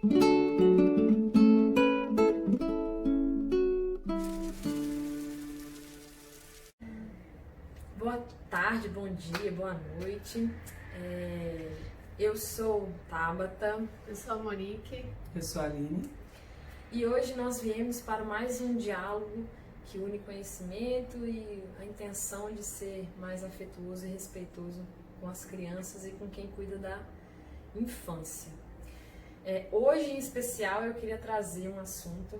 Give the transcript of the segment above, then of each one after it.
Boa tarde, bom dia, boa noite. Eu sou Tabata. Eu sou a Monique. Eu sou a Aline. E hoje nós viemos para mais um diálogo que une conhecimento e a intenção de ser mais afetuoso e respeitoso com as crianças e com quem cuida da infância. Hoje, em especial, eu queria trazer um assunto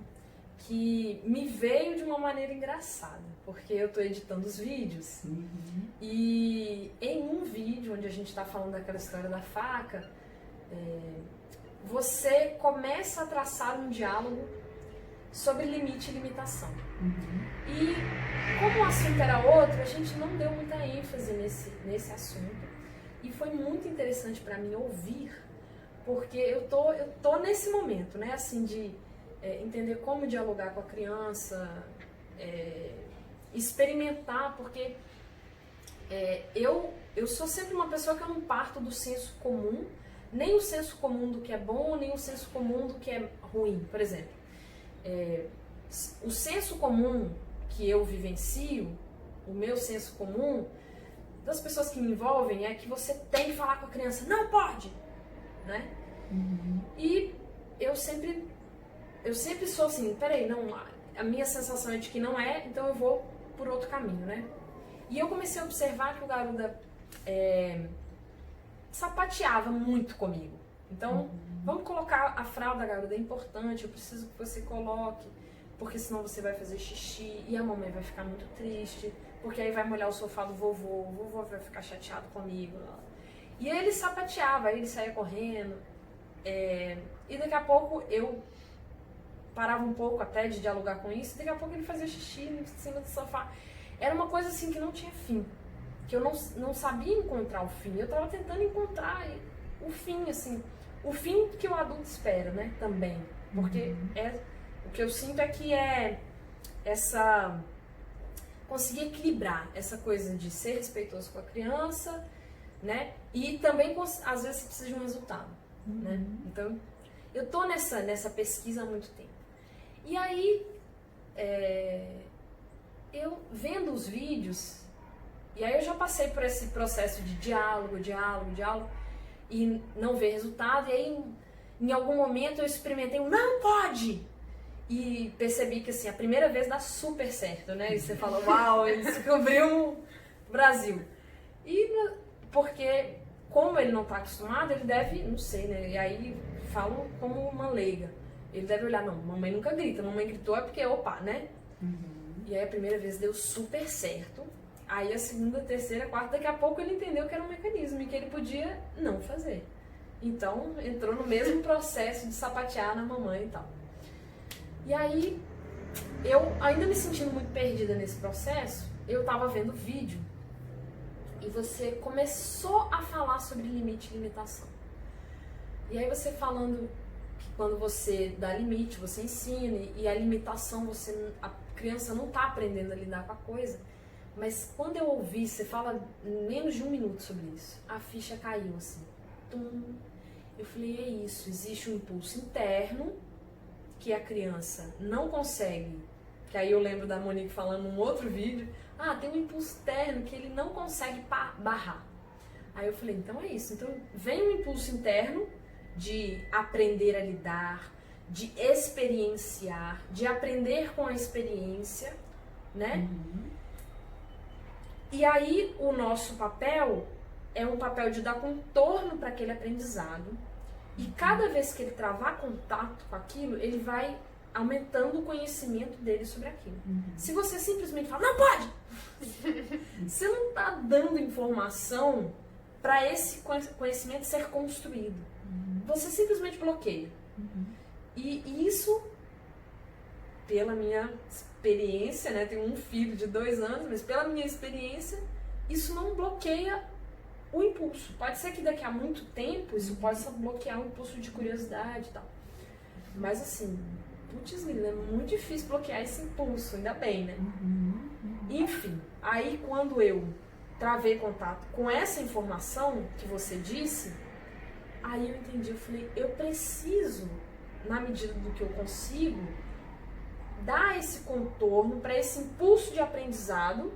que me veio de uma maneira engraçada, porque eu estou editando os vídeos e em um vídeo onde a gente está falando daquela história da faca, você começa a traçar um diálogo sobre limite e limitação. E como o assunto era outro, a gente não deu muita ênfase nesse assunto e foi muito interessante para mim ouvir, porque eu tô nesse momento, né, assim, de entender como dialogar com a criança, experimentar, porque eu sou sempre uma pessoa que eu não parto do senso comum, nem o senso comum do que é bom, nem o senso comum do que é ruim. Por exemplo, o senso comum que eu vivencio, o meu senso comum, das pessoas que me envolvem, é que você tem que falar com a criança, não pode, né? E eu sempre sou assim, peraí, não, a minha sensação é de que não é, então eu vou por outro caminho, né? E eu comecei a observar que o Garuda sapateava muito comigo. Então, vamos colocar a fralda, Garuda, é importante, eu preciso que você coloque, porque senão você vai fazer xixi e a mamãe vai ficar muito triste, porque aí vai molhar o sofá do vovô, o vovô vai ficar chateado comigo. E aí ele sapateava, aí ele saía correndo, e daqui a pouco eu parava um pouco até de dialogar com isso, e daqui a pouco ele fazia xixi em cima do sofá. Era uma coisa assim que não tinha fim, que eu não sabia encontrar o fim. Eu estava tentando encontrar o fim, assim, o fim que o adulto espera, né, também. Porque o que eu sinto é que essa conseguir equilibrar essa coisa de ser respeitoso com a criança, né, e também às vezes você precisa de um resultado, né. Então, eu tô nessa pesquisa há muito tempo. E aí, eu vendo os vídeos, e aí eu já passei por esse processo de diálogo, e não ver resultado, e aí em algum momento eu experimentei um não pode! E percebi que assim, a primeira vez dá super certo, né? E você fala, uau, ele descobriu o Brasil. E porque, como ele não está acostumado, ele deve, não sei, né? E aí falo como uma leiga. Ele deve olhar, não, mamãe nunca grita, mamãe gritou é porque, opa, né? E aí a primeira vez deu super certo. Aí a segunda, terceira, quarta, daqui a pouco ele entendeu que era um mecanismo e que ele podia não fazer. Então entrou no mesmo processo de sapatear na mamãe e tal. E aí, eu ainda me sentindo muito perdida nesse processo, eu tava vendo vídeo e você começou a falar sobre limite e limitação. E aí você falando que quando você dá limite, você ensina, e a limitação, a criança não tá aprendendo a lidar com a coisa. Mas quando eu ouvi, você fala menos de 1 minuto sobre isso, a ficha caiu assim. Tum. Eu falei, é isso, existe um impulso interno que a criança não consegue, que aí eu lembro da Monique falando num outro vídeo, tem um impulso interno que ele não consegue barrar. Aí eu falei, então é isso, então vem um impulso interno de aprender a lidar, de experienciar, de aprender com a experiência, né? E aí o nosso papel é um papel de dar contorno para aquele aprendizado. E cada vez que ele travar contato com aquilo, ele vai aumentando o conhecimento dele sobre aquilo. Se você simplesmente fala, não pode! Você não está dando informação para esse conhecimento ser construído. Você simplesmente bloqueia. E isso, pela minha experiência, né, tenho um filho de 2 anos, mas pela minha experiência, isso não bloqueia o impulso. Pode ser que daqui a muito tempo isso possa bloquear o impulso de curiosidade e tal. Mas assim, putz, é muito difícil bloquear esse impulso, ainda bem, né? Enfim, aí quando eu travei contato com essa informação que você disse, aí eu entendi, eu falei, eu preciso na medida do que eu consigo, dar esse contorno para esse impulso de aprendizado,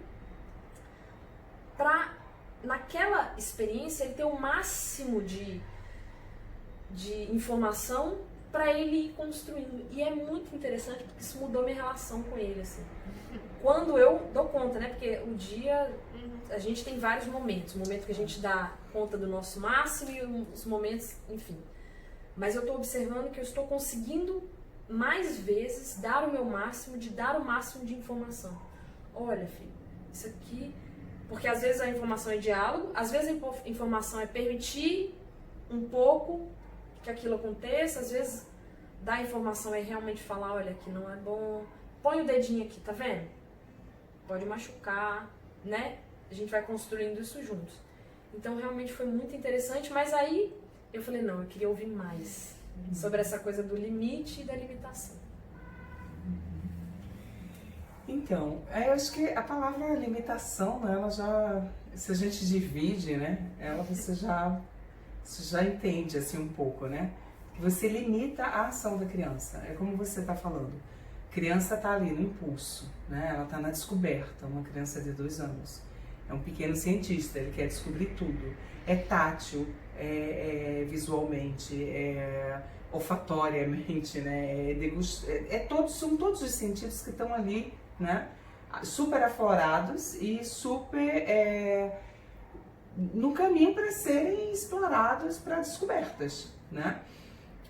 para naquela experiência ele ter o máximo de informação para ele ir construindo. E é muito interessante porque isso mudou minha relação com ele, assim. Quando eu dou conta, né? Porque o dia, a gente tem vários momentos. O momento que a gente dá conta do nosso máximo e os momentos, enfim. Mas eu estou observando que eu estou conseguindo mais vezes dar o meu máximo, de dar o máximo de informação. Olha, filho, isso aqui... Porque às vezes a informação é diálogo, às vezes a informação é permitir um pouco que aquilo aconteça, às vezes dar informação é realmente falar, olha, aqui não é bom, põe o dedinho aqui, tá vendo? Pode machucar, né? A gente vai construindo isso juntos. Então realmente foi muito interessante, mas aí eu falei, não, eu queria ouvir mais sobre essa coisa do limite e da limitação. Então, eu acho que a palavra limitação, né, ela já, se a gente divide, né, ela você já entende assim um pouco, né? Você limita a ação da criança. É como você está falando. A criança está ali no impulso, né? Ela está na descoberta. Uma criança de 2 anos é um pequeno cientista. Ele quer descobrir tudo. É tátil, visualmente, olfatoriamente, né? São todos os sentidos que estão ali, né? Super aflorados e super no caminho para serem explorados para descobertas, né?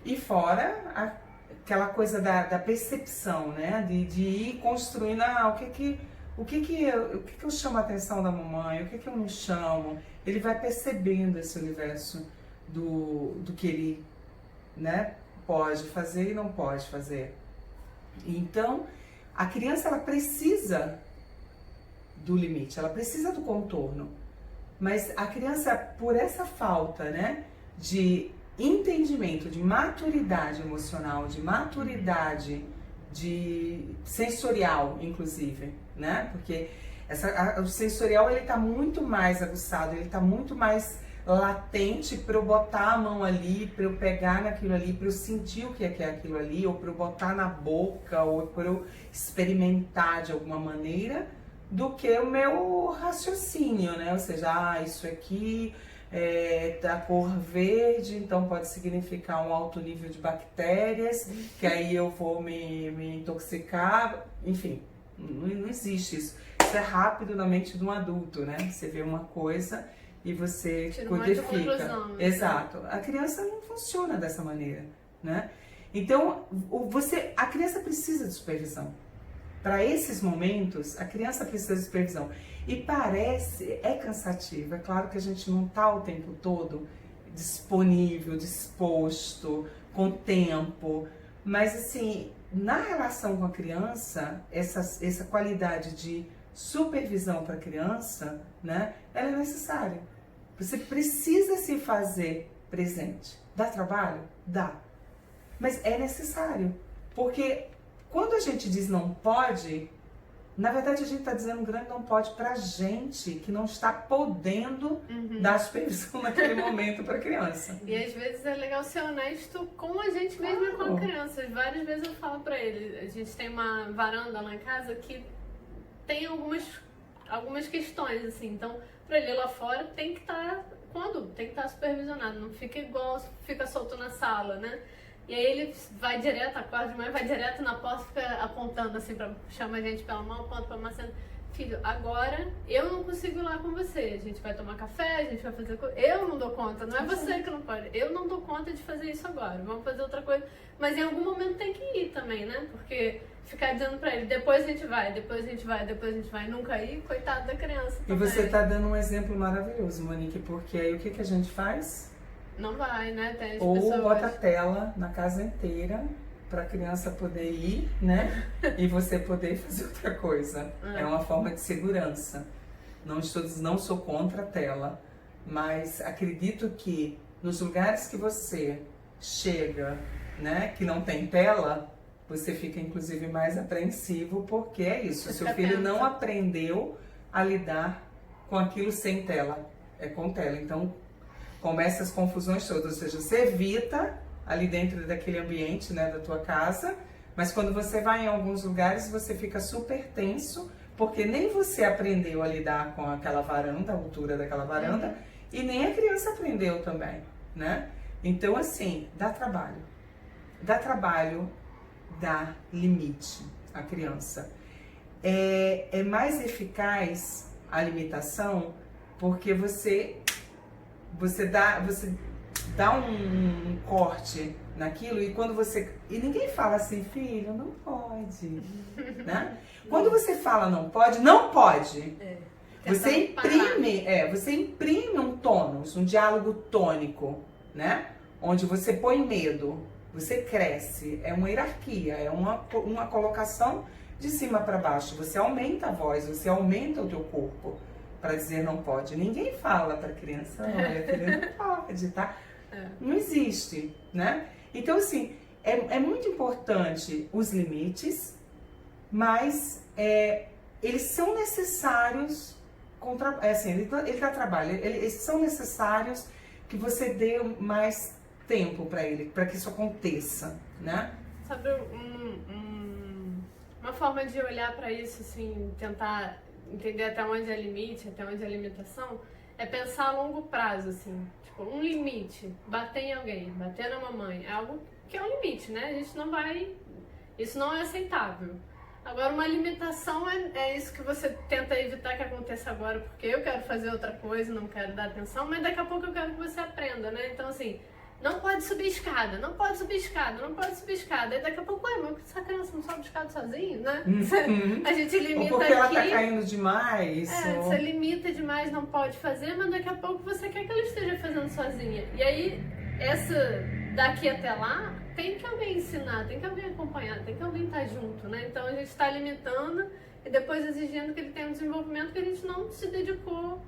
E fora aquela coisa da percepção, né? De ir construindo, o que eu chamo a atenção da mamãe, o que eu não chamo. Ele vai percebendo esse universo do que ele, né, pode fazer e não pode fazer. Então, a criança, ela precisa do limite, ela precisa do contorno. Mas a criança, por essa falta, né, de entendimento, de maturidade emocional, de maturidade sensorial, inclusive, né? Porque o sensorial, ele está muito mais aguçado, ele está muito mais latente para eu botar a mão ali, para eu pegar naquilo ali, para eu sentir o que é aquilo ali, ou para eu botar na boca, ou para eu experimentar de alguma maneira, do que o meu raciocínio, né? Ou seja, isso aqui é da cor verde, então pode significar um alto nível de bactérias, que aí eu vou me intoxicar, enfim, não existe isso. Isso é rápido na mente de um adulto, né? Você vê uma coisa e você codifica. Exato. A criança não funciona dessa maneira, né? Então, a criança precisa de supervisão. Para esses momentos, a criança precisa de supervisão. E é cansativo. É claro que a gente não está o tempo todo disponível, disposto, com tempo. Mas, assim, na relação com a criança, essa qualidade de supervisão para a criança, né, ela é necessária. Você precisa se fazer presente. Dá trabalho? Dá. Mas é necessário. Porque quando a gente diz não pode, na verdade a gente está dizendo um grande não pode pra gente que não está podendo dar supervisão naquele momento para a criança. E às vezes é legal ser honesto com a gente mesmo e com a criança. Várias vezes eu falo pra ele, a gente tem uma varanda lá em casa que tem algumas questões, assim, então pra ele lá fora tem que estar supervisionado, não fica igual, fica solto na sala, né? E aí ele vai direto, acorda de manhã, vai direto na porta, fica apontando assim, chama a gente pela mão, aponta pra maçã. Filho, agora eu não consigo ir lá com você. A gente vai tomar café, a gente vai fazer coisa. Eu não dou conta, não é você que não pode. Eu não dou conta de fazer isso agora, vamos fazer outra coisa. Mas em algum momento tem que ir também, né? Porque ficar dizendo pra ele, depois a gente vai, nunca ir, coitado da criança também. E você tá dando um exemplo maravilhoso, Monique, porque aí o que a gente faz? Não vai, né? Tem as Ou pessoas... bota a tela na casa inteira para a criança poder ir, né? E você poder fazer outra coisa. É uma forma de segurança. Não sou contra a tela, mas acredito que nos lugares que você chega, né, que não tem tela, você fica inclusive mais apreensivo, porque é isso. Seu filho não aprendeu a lidar com aquilo sem tela, é com tela. Então começa as confusões todas, ou seja, você evita ali dentro daquele ambiente, né, da tua casa, mas quando você vai em alguns lugares você fica super tenso, porque nem você aprendeu a lidar com aquela varanda, a altura daquela varanda, e nem a criança aprendeu também, né? Então, assim, dá trabalho. Dá trabalho, dá limite à criança. É mais eficaz a limitação porque você dá um corte naquilo e quando você... E ninguém fala assim, filho, não pode, né? Quando você fala não pode, não pode. Você imprime um tônus, um diálogo tônico, né? Onde você põe medo, você cresce, é uma hierarquia, é uma colocação de cima para baixo. Você aumenta a voz, você aumenta o teu corpo para dizer não pode. Ninguém fala para a criança, olha, filha, não pode, tá? Não existe, né? Então, assim, é muito importante os limites, mas eles são necessários, ele dá trabalho, eles são necessários que você dê mais tempo para ele, para que isso aconteça, né? Sabe, uma forma de olhar para isso, assim, tentar entender até onde é limite, até onde é limitação, é pensar a longo prazo, assim, tipo, um limite, bater em alguém, bater na mamãe, é algo que é um limite, né? A gente não vai, isso não é aceitável. Agora, uma limitação é isso que você tenta evitar que aconteça agora, porque eu quero fazer outra coisa, não quero dar atenção, mas daqui a pouco eu quero que você aprenda, né? Então, assim, não pode subir escada, não pode subir escada, não pode subir escada. Aí daqui a pouco, mas essa criança não sobe escada sozinho, né? A gente limita ou porque ela aqui. tá caindo demais. Você limita demais, não pode fazer, mas daqui a pouco você quer que ela esteja fazendo sozinha. E aí, daqui até lá, tem que alguém ensinar, tem que alguém acompanhar, tem que alguém estar junto, né? Então a gente está limitando e depois exigindo que ele tenha um desenvolvimento que a gente não se dedicou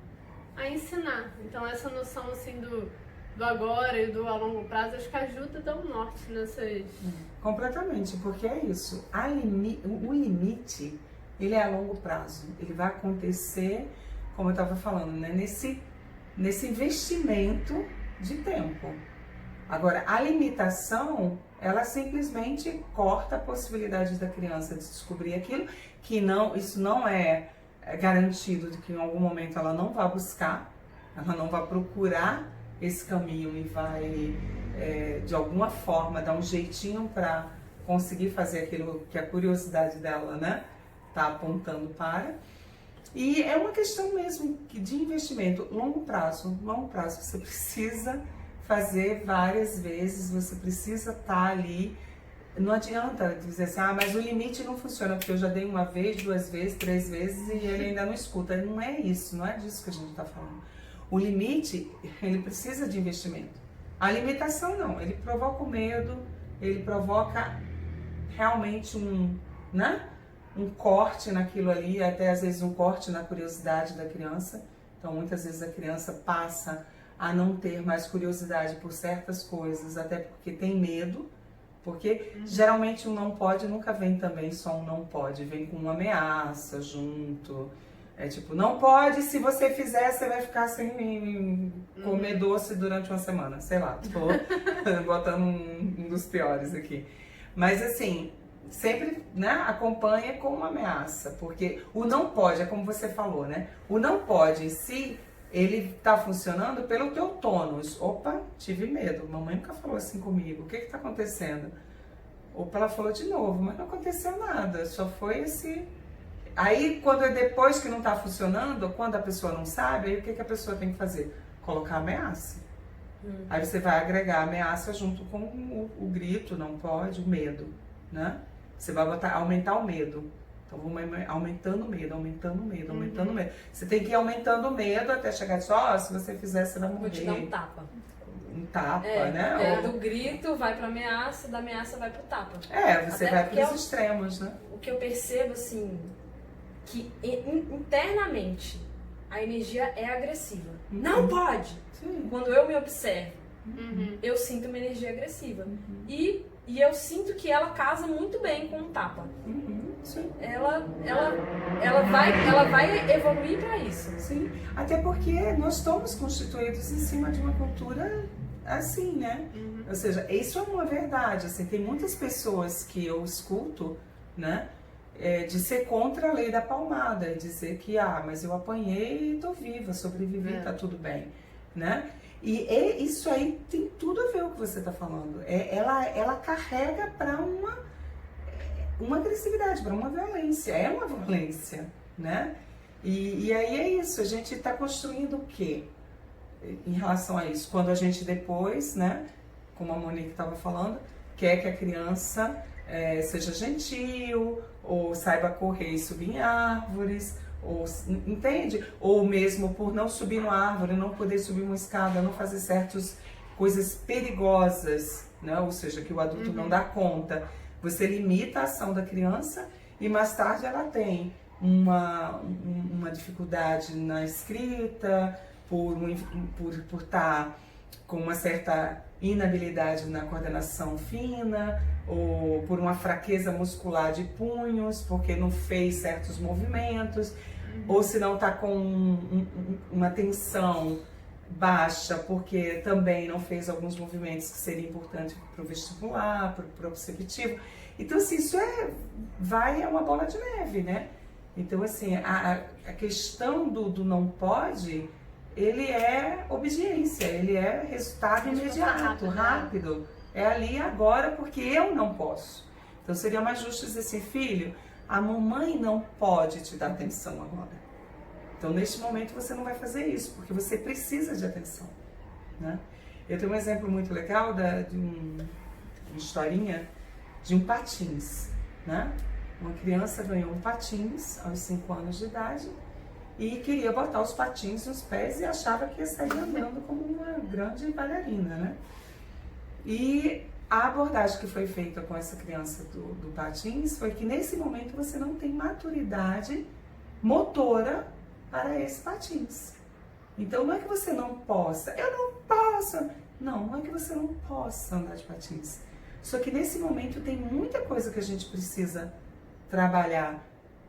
a ensinar. Então essa noção, assim, do agora e do a longo prazo, acho que ajuda a dar um norte nessas... Completamente, porque é isso. O limite, ele é a longo prazo. Ele vai acontecer, como eu estava falando, né? Nesse investimento de tempo. Agora, a limitação, ela simplesmente corta a possibilidade da criança de descobrir aquilo, que isso não é garantido de que em algum momento ela não vai buscar, ela não vai procurar esse caminho e vai, de alguma forma, dar um jeitinho para conseguir fazer aquilo que a curiosidade dela, né, tá apontando para. E é uma questão mesmo de investimento, longo prazo, você precisa fazer várias vezes, você precisa estar ali. Não adianta dizer assim, mas o limite não funciona, porque eu já dei uma vez, 2 vezes, 3 vezes e ele ainda não escuta. Não é isso, não é disso que a gente está falando. O limite, ele precisa de investimento. A limitação não, ele provoca o medo, ele provoca realmente um corte naquilo ali, até às vezes um corte na curiosidade da criança. Então muitas vezes a criança passa a não ter mais curiosidade por certas coisas, até porque tem medo, porque geralmente um não pode nunca vem também só um não pode, vem com uma ameaça junto, é tipo, não pode, se você fizer, você vai ficar sem comer doce durante uma semana, sei lá, tô botando um dos piores aqui. Mas assim, sempre, né, acompanha com uma ameaça, porque o não pode, é como você falou, né, o não pode em si, ele tá funcionando pelo teu tônus. Opa, tive medo, mamãe nunca falou assim comigo, o que que tá acontecendo? Opa, ela falou de novo, mas não aconteceu nada, só foi esse... Aí, quando é depois que não tá funcionando, quando a pessoa não sabe, aí o que que a pessoa tem que fazer? Colocar ameaça. Aí você vai agregar a ameaça junto com o grito, não pode, o medo, né? Você vai aumentar o medo. Então, vamos aumentando o medo, aumentando o medo, aumentando o medo. Você tem que ir aumentando o medo até chegar e dizer, se você fizer, você vai morrer. Vou te dar um tapa. Um tapa, né? Do grito vai pra ameaça, da ameaça vai pro tapa. Você vai pros extremos, né? O que eu percebo, assim, que internamente a energia é agressiva. Não pode! Sim. Quando eu me observo, eu sinto uma energia agressiva. E eu sinto que ela casa muito bem com o tapa. Sim. Ela vai evoluir para isso. Sim, até porque nós estamos constituídos em cima de uma cultura assim, né? Ou seja, isso é uma verdade, assim, tem muitas pessoas que eu escuto, né, de ser contra a lei da palmada, e dizer que, mas eu apanhei e tô viva, sobrevivi, tá tudo bem, né? E isso aí tem tudo a ver com o que você tá falando. Ela carrega para uma agressividade, para uma violência, é uma violência, né? E aí é isso, a gente está construindo o quê em relação a isso? Quando a gente depois, né, como a Monique estava falando, quer que a criança seja gentil, ou saiba correr e subir em árvores, ou, entende? Ou mesmo por não subir numa árvore, não poder subir uma escada, não fazer certas coisas perigosas, né? Ou seja, que o adulto não dá conta. Você limita a ação da criança e mais tarde ela tem uma dificuldade na escrita, por estar com uma certa inabilidade na coordenação fina, ou por uma fraqueza muscular de punhos, porque não fez certos movimentos, ou se não está com uma tensão baixa, porque também não fez alguns movimentos que seriam importantes para o vestibular, para o proprioceptivo. Então, assim, isso é uma bola de neve, né? Então, assim, a questão do não pode, ele é obediência, ele é resultado imediato, rápido. É ali agora porque eu não posso. Então, seria mais justo dizer assim, filho, a mamãe não pode te dar atenção agora. Então, neste momento, você não vai fazer isso, porque você precisa de atenção, né? Eu tenho um exemplo muito legal de uma historinha de um patins, né? Uma criança ganhou um patins aos 5 anos de idade e queria botar os patins nos pés e achava que ia sair andando como uma grande bailarina, né? E a abordagem que foi feita com essa criança do patins foi que nesse momento você não tem maturidade motora para esse patins. Então não é que você não possa, eu não posso. Não é que você não possa andar de patins. Só que nesse momento tem muita coisa que a gente precisa trabalhar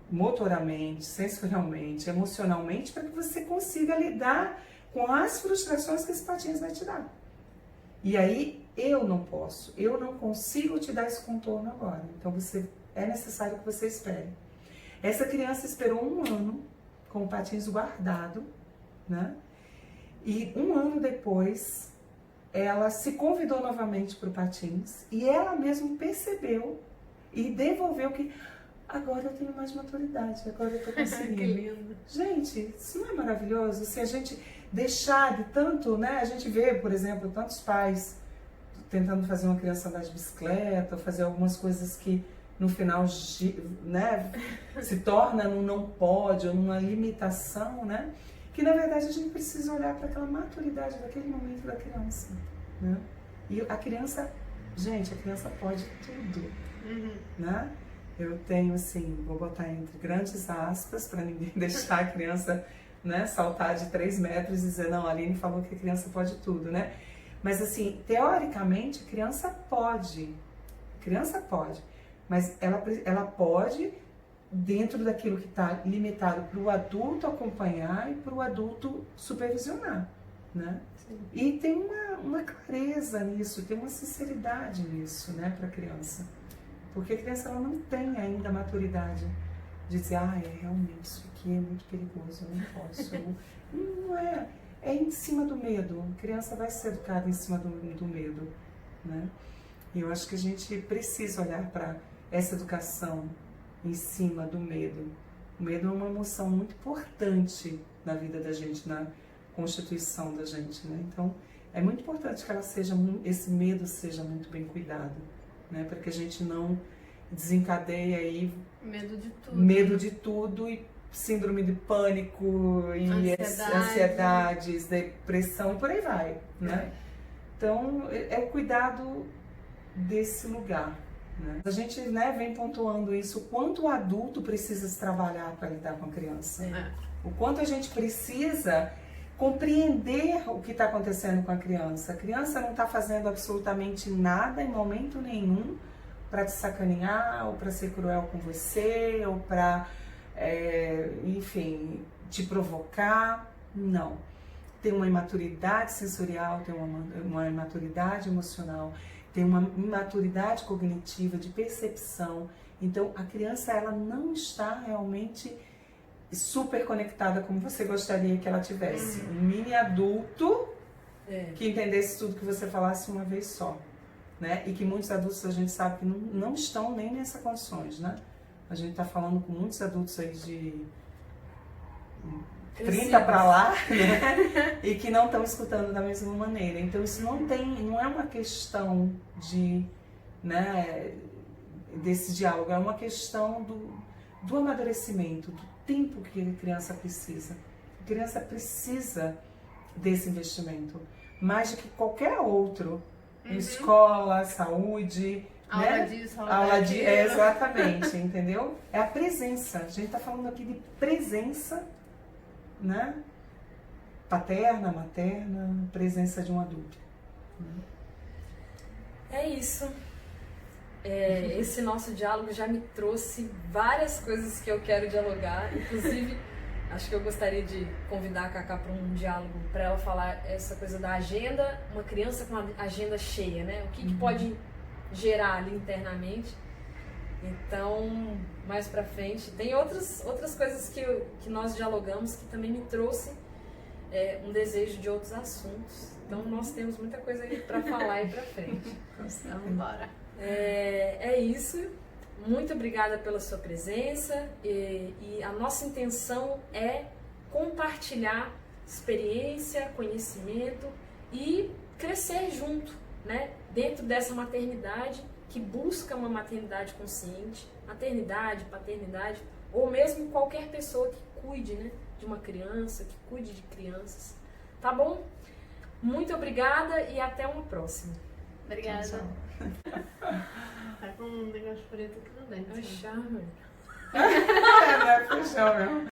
motoramente, sensorialmente, emocionalmente, para que você consiga lidar com as frustrações que esse patins vai te dar. E aí, eu não posso, eu não consigo te dar esse contorno agora. Então, é necessário que você espere. Essa criança esperou 1 ano com o patins guardado, né? E 1 ano depois, ela se convidou novamente para o patins e ela mesma percebeu e devolveu que agora eu tenho mais maturidade, agora eu tô conseguindo. Que lindo. Gente, isso não é maravilhoso? Se a gente deixar de tanto, né? A gente vê, por exemplo, tantos pais tentando fazer uma criança andar de bicicleta, ou fazer algumas coisas que no final, né, se torna num não pode, ou numa limitação, né? Que na verdade a gente precisa olhar para aquela maturidade daquele momento da criança, né? E a criança, gente, a criança pode tudo, né? Eu tenho assim, vou botar entre grandes aspas para ninguém deixar a criança, né, saltar de 3 metros e dizer, não, a Aline falou que a criança pode tudo, né? Mas assim, teoricamente, a criança pode, mas ela pode dentro daquilo que está limitado para o adulto acompanhar e para o adulto supervisionar, né? Sim. E tem uma clareza nisso, tem uma sinceridade nisso, né, para a criança. Porque a criança ela não tem ainda a maturidade de dizer, realmente isso aqui é muito perigoso, eu não posso. Não é. É em cima do medo. A criança vai ser educada em cima do medo, né? E eu acho que a gente precisa olhar para essa educação em cima do medo. O medo é uma emoção muito importante na vida da gente, na constituição da gente, né? Então, é muito importante que esse medo seja muito bem cuidado, né? Para que a gente não desencadeie aí medo de tudo e síndrome de pânico e ansiedades, depressão e por aí vai, né? Então, é o cuidado desse lugar, né? A gente, né, vem pontuando isso, o quanto o adulto precisa se trabalhar para lidar com a criança. O quanto a gente precisa compreender o que está acontecendo com a criança. A criança não está fazendo absolutamente nada em momento nenhum para te sacanear, ou para ser cruel com você, ou para, enfim, te provocar. Não. tem uma imaturidade sensorial, tem uma imaturidade emocional, tem uma imaturidade cognitiva, de percepção. Então, a criança, ela não está realmente super conectada como você gostaria que ela tivesse. Um mini adulto que entendesse tudo que você falasse uma vez só, né? E que muitos adultos a gente sabe que não estão nem nessas condições, né? A gente está falando com muitos adultos aí de 30 para lá, né? E que não estão escutando da mesma maneira. Então isso não é uma questão de, né, desse diálogo, é uma questão do amadurecimento, do tempo que a criança precisa. A criança precisa desse investimento, mais do que qualquer outro. Escola, saúde, aula né? disso, aula de exatamente, entendeu? É a presença. A gente está falando aqui de presença, né? Paterna, materna, presença de um adulto. É isso. Esse nosso diálogo já me trouxe várias coisas que eu quero dialogar. Inclusive, acho que eu gostaria de convidar a Cacá para um diálogo, para ela falar essa coisa da agenda, uma criança com a agenda cheia, né? O que pode gerar ali internamente. Então, mais pra frente, tem outras coisas que nós dialogamos que também me trouxe um desejo de outros assuntos. Então, nós temos muita coisa aí pra falar aí pra frente. Vamos embora. É isso. Muito obrigada pela sua presença e a nossa intenção é compartilhar experiência, conhecimento e crescer junto, né? Dentro dessa maternidade que busca uma maternidade consciente, maternidade, paternidade, ou mesmo qualquer pessoa que cuide, né, de uma criança, que cuide de crianças. Tá bom? Muito obrigada e até uma próxima. Obrigada. Tchau. Tá com um negócio preto aqui no dente. É charme. Né? Fechou, meu.